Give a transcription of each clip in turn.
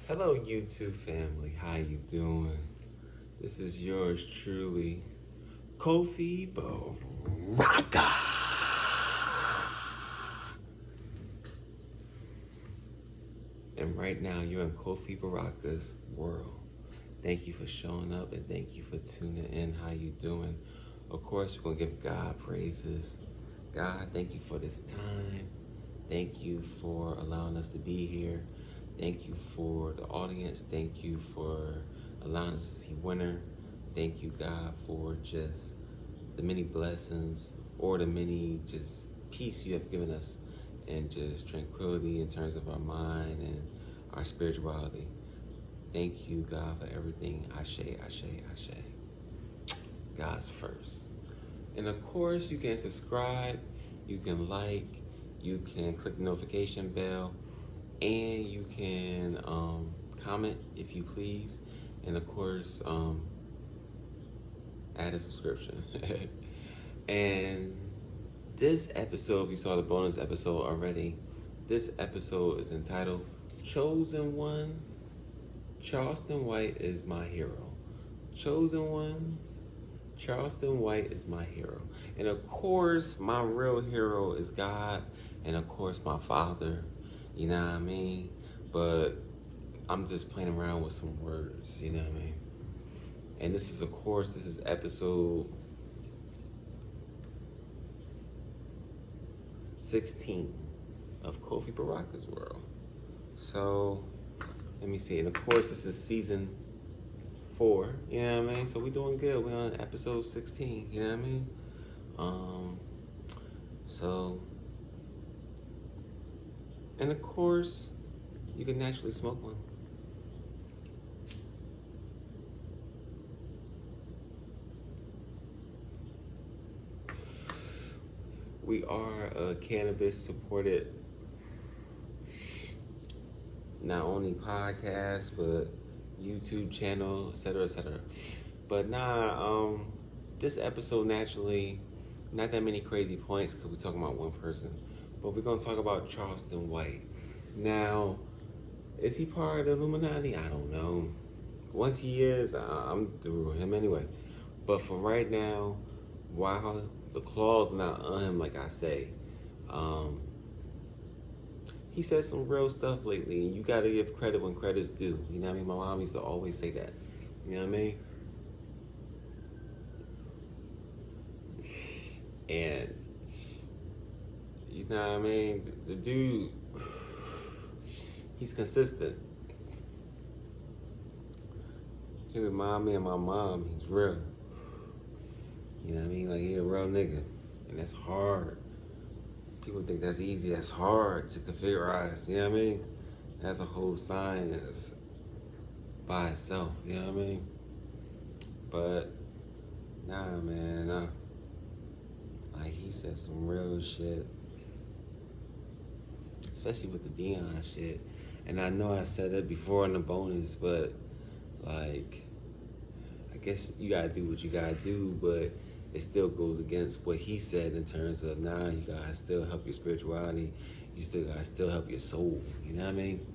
Hello, YouTube family. How you doing? This is yours truly, Kofi BARAKA. And right now, you're in Kofi BARAKA's world. Thank you for showing up and thank you for tuning in. How you doing? Of course, we're gonna give God praises. God, thank you for this time. Thank you for allowing us to be here. Thank you for the audience. Thank you for allowing us to see winter. Thank you, God, for just the many blessings or the many just peace you have given us and just tranquility in terms of our mind and our spirituality. Thank you, God, for everything. Ashe, Ashe, Ashe. God's first. And of course, you can subscribe, you can like, you can click the notification bell, and you can comment if you please. And of course, add a subscription. And this episode, if you saw the bonus episode already, this episode is entitled Chosen Ones. Charleston White is my hero. Chosen Ones. Charleston White is my hero. And of course, my real hero is God. And of course, my father. You know what I mean? But I'm just playing around with some words. You know what I mean? And this is, of course, this is episode 16 of Kofi BARAKA's world. So, let me see. And of course, this is season 4. You know what I mean? So we're doing good. We're on episode 16. You know what I mean? So, and of course, you can naturally smoke one. We are a cannabis supported not only podcast but YouTube channel, etc., etc. But this episode naturally not that many crazy points because we're talking about one person, but we're gonna talk about Charleston White. Now, is he part of the Illuminati? I don't know. Once he is, I'm through him anyway. But for right now, while the claw's not on him, like I say, he said some real stuff lately, and you gotta give credit when credit's due. You know what I mean? My mom used to always say that. You know what I mean? And you know what I mean? The dude, he's consistent. He remind me of my mom. He's real. You know what I mean? Like, he a real nigga. And that's hard. People think that's easy. That's hard to configurize. You know what I mean? That's a whole science by itself. You know what I mean? But, nah, man. Like, he said some real shit. Especially with the Dion shit. And I know I said it before in the bonus, but, like, I guess you gotta do what you gotta do, but it still goes against what he said in terms of, you gotta still help your spirituality. You still gotta still help your soul. You know what I mean?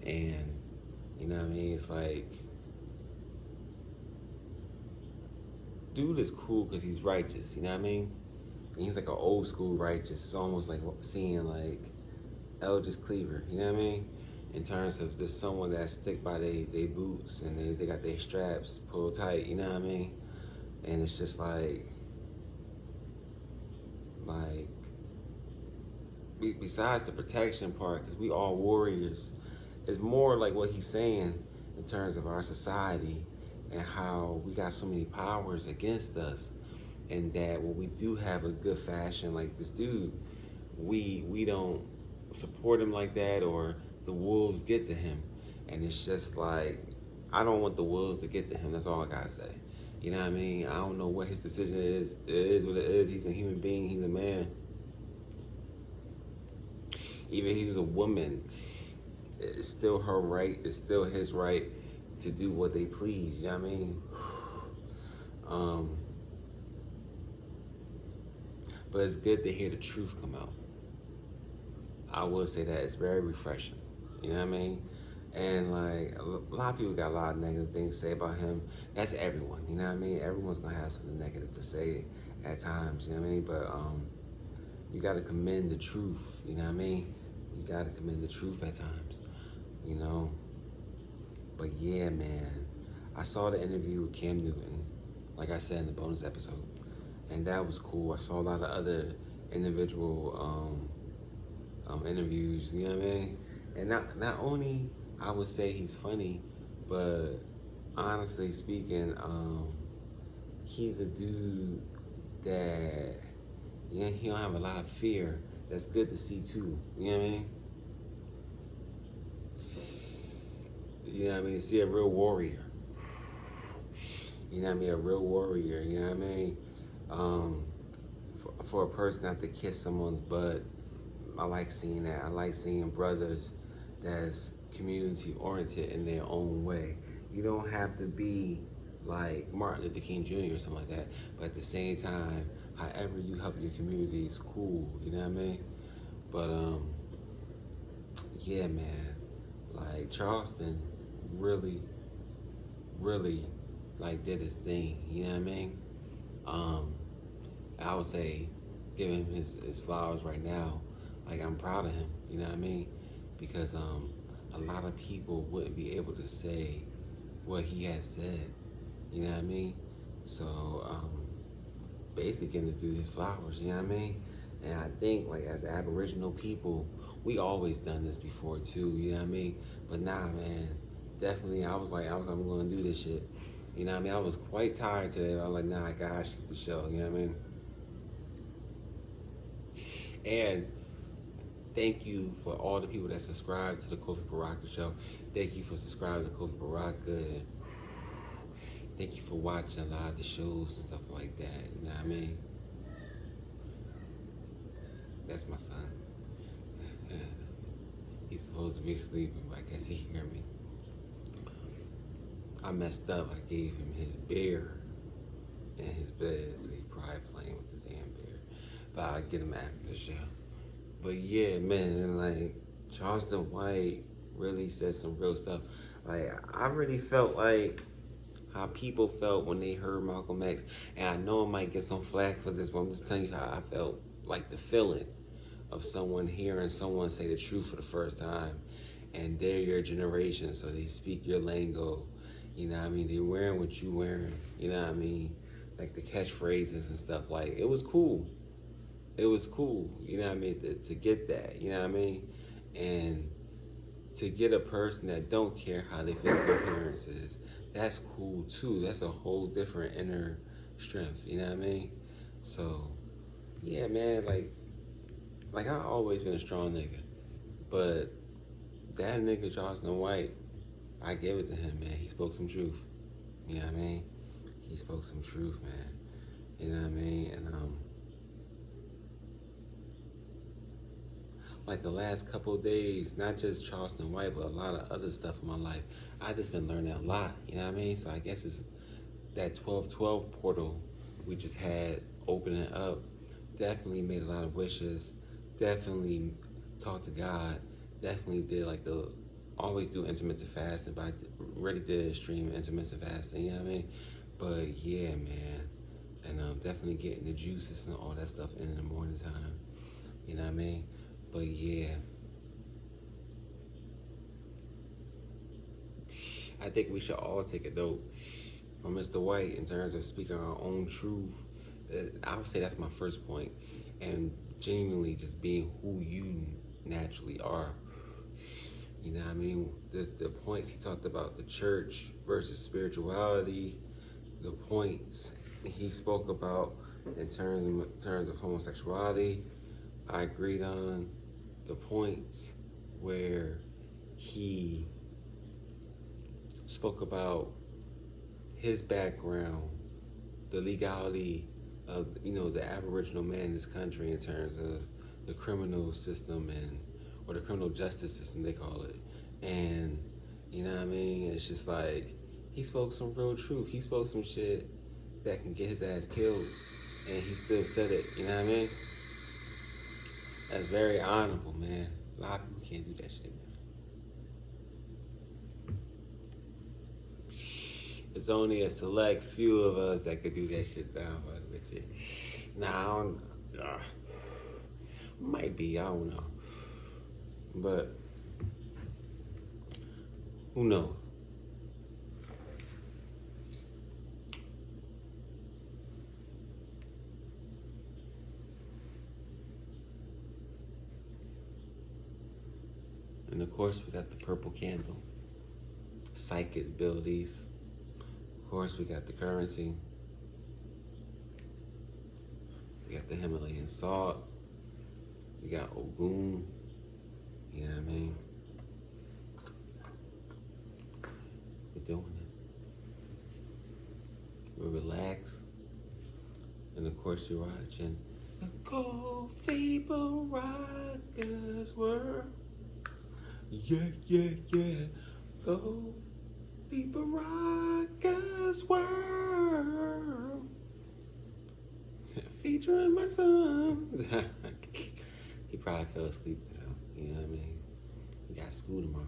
And, you know what I mean? It's like, dude is cool because he's righteous. You know what I mean? And he's like an old school righteous. It's almost like seeing like Eldridge Cleaver. You know what I mean? In terms of just someone that stick by they boots and they got their straps pulled tight. You know what I mean? And it's just like besides the protection part, because we all warriors, it's more like what he's saying in terms of our society and how we got so many powers against us, and that when we do have a good fashion like this dude, we don't support him like that, or the wolves get to him. And it's just like, I don't want the wolves to get to him. That's all I gotta say. You know what I mean? I don't know what his decision is. It is what it is. He's a human being. He's a man. Even if he was a woman, it's still her right. It's still his right to do what they please. You know what I mean? But it's good to hear the truth come out. I will say that it's very refreshing. You know what I mean? And like a lot of people got a lot of negative things to say about him. That's everyone, you know what I mean? Everyone's gonna have something negative to say at times, you know what I mean? But you gotta commend the truth, you know what I mean? You gotta commend the truth at times, you know? But yeah, man, I saw the interview with Cam Newton, like I said in the bonus episode, and that was cool. I saw a lot of other individual interviews, you know what I mean? And not only I would say he's funny, but honestly speaking, he's a dude that he don't have a lot of fear. That's good to see too. You know what I mean? You know what I mean? See a real warrior. You know what I mean? A real warrior. You know what I mean? For a person not to kiss someone's butt, I like seeing that. I like seeing brothers that's community oriented in their own way. You don't have to be like Martin Luther King Jr. or something like that, but at the same time, however you help your community is cool. You know what I mean? But yeah, man. Like Charleston really, really like did his thing. You know what I mean? I would say give him his flowers right now. Like I'm proud of him, you know what I mean? Because a lot of people wouldn't be able to say what he has said, you know what I mean? So basically getting to do his flowers, you know what I mean? And I think like as Aboriginal people, we always done this before too, you know what I mean? But nah, man, definitely I'm gonna do this shit. You know what I mean? I was quite tired today. I was like, nah, I gotta shoot the show, you know what I mean? And thank you for all the people that subscribe to the Kofi BARAKA show. Thank you for subscribing to Kofi BARAKA. Thank you for watching a lot of the shows and stuff like that. You know what I mean? That's my son. He's supposed to be sleeping, but I guess he hear me. I messed up. I gave him his beer in his bed, so he probably playing with the damn beer. But I'll get him after the show. But yeah, man, and like Charleston White really said some real stuff. Like I really felt like how people felt when they heard Malcolm X, and I know I might get some flack for this, but I'm just telling you how I felt. Like the feeling of someone hearing someone say the truth for the first time, and they're your generation, so they speak your lingo. You know what I mean? They're wearing what you wearing. You know what I mean? Like the catchphrases and stuff. Like it was cool. It was cool, you know what I mean, to get that, you know what I mean? And to get a person that don't care how their physical appearance is, that's cool too. That's a whole different inner strength, you know what I mean? So, yeah, man, like I always been a strong nigga, but that nigga Charleston White, I give it to him, man. He spoke some truth, you know what I mean? He spoke some truth, man, you know what I mean? And, like the last couple of days, not just Charleston White, but a lot of other stuff in my life, I just been learning a lot, you know what I mean? So I guess it's that 12/12 portal we just had opening up, definitely made a lot of wishes, definitely talked to God, definitely did like always do intermittent fasting, but I already did extreme intermittent fasting, you know what I mean? But yeah, man, and definitely getting the juices and all that stuff in the morning time, you know what I mean? But yeah, I think we should all take a note from Mr. White in terms of speaking our own truth. I would say that's my first point, and genuinely just being who you naturally are. You know what I mean? The points he talked about, the church versus spirituality, the points he spoke about in terms of homosexuality, I agreed on. The points where he spoke about his background, the legality of the Aboriginal man in this country in terms of the criminal system or the criminal justice system they call it, and you know what I mean. It's just like he spoke some real truth. He spoke some shit that can get his ass killed, and he still said it. You know what I mean? That's very honorable, man. A lot of people can't do that shit, man. There's only a select few of us that could do that shit down with you. Nah, I don't, might be, I don't know. But who knows? And of course, we got the purple candle, psychic abilities. Of course, we got the currency. We got the Himalayan salt. We got Ogun. You know what I mean? We're doing it. We're relaxed. And of course, you're watching the Kofi BARAKA's world. Yeah, yeah, yeah. Kofi BARAKA's world. Featuring my son. He probably fell asleep though. You know what I mean? He got school tomorrow.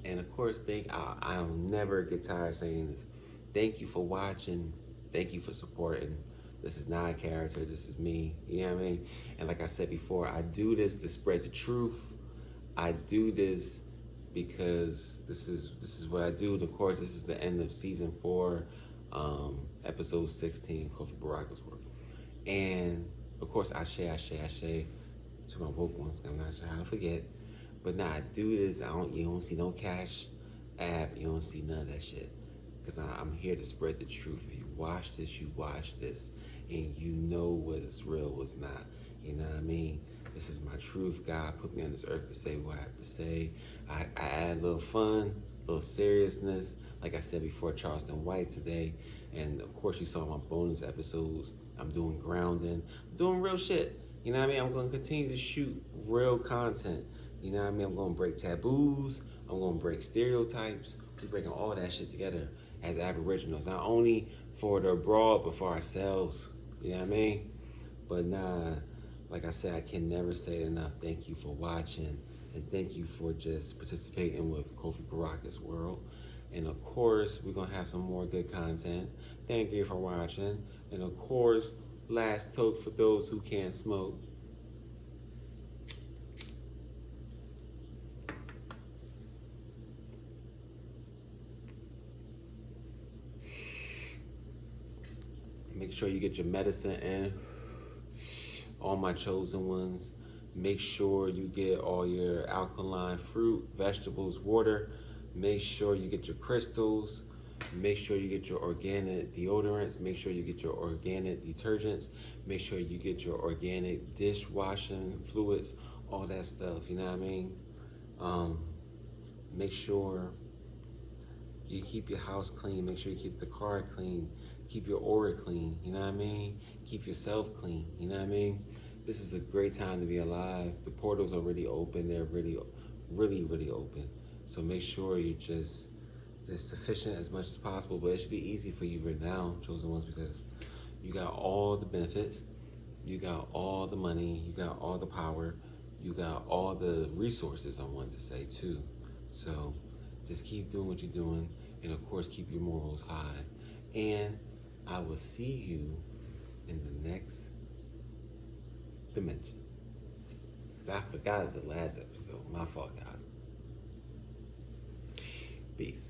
And of course, I'll never get tired of saying this. Thank you for watching. Thank you for supporting. This is not a character. This is me. You know what I mean? And like I said before, I do this to spread the truth. I do this because this is what I do. And of course, this is the end of season 4, episode 16, Kofi BARAKA's work. And of course, Ashe to my woke ones. I'm not sure how to forget. But nah, I do this. You don't see no cash app. You don't see none of that shit. Because I'm here to spread the truth. If you watch this, you watch this. And you know what's real, what's not. You know what I mean? This is my truth. God put me on this earth to say what I have to say. I add a little fun, a little seriousness. Like I said before, Charleston White today. And of course, you saw my bonus episodes. I'm doing grounding. I'm doing real shit. You know what I mean? I'm going to continue to shoot real content. You know what I mean? I'm going to break taboos. I'm going to break stereotypes. We're breaking all that shit together as aboriginals. Not only for the abroad, but for ourselves. You know what I mean? But nah, like I said, I can never say it enough. Thank you for watching. And thank you for just participating with Kofi BARAKA's world. And of course, we're going to have some more good content. Thank you for watching. And of course, last toke for those who can't smoke. Make sure you get your medicine in. All my chosen ones. Make sure you get all your alkaline fruit, vegetables, water. Make sure you get your crystals. Make sure you get your organic deodorants. Make sure you get your organic detergents. Make sure you get your organic dishwashing fluids, all that stuff, you know what I mean? Make sure you keep your house clean. Make sure you keep the car clean. Keep your aura clean, you know what I mean? Keep yourself clean, you know what I mean? This is a great time to be alive. The portals are already open. They're really, really, really open. So make sure you're just sufficient as much as possible. But it should be easy for you right now, chosen ones, because you got all the benefits. You got all the money. You got all the power. You got all the resources, I wanted to say, too. So just keep doing what you're doing. And, of course, keep your morals high. And I will see you in the next dimension. Because I forgot the last episode. My fault, guys. Peace.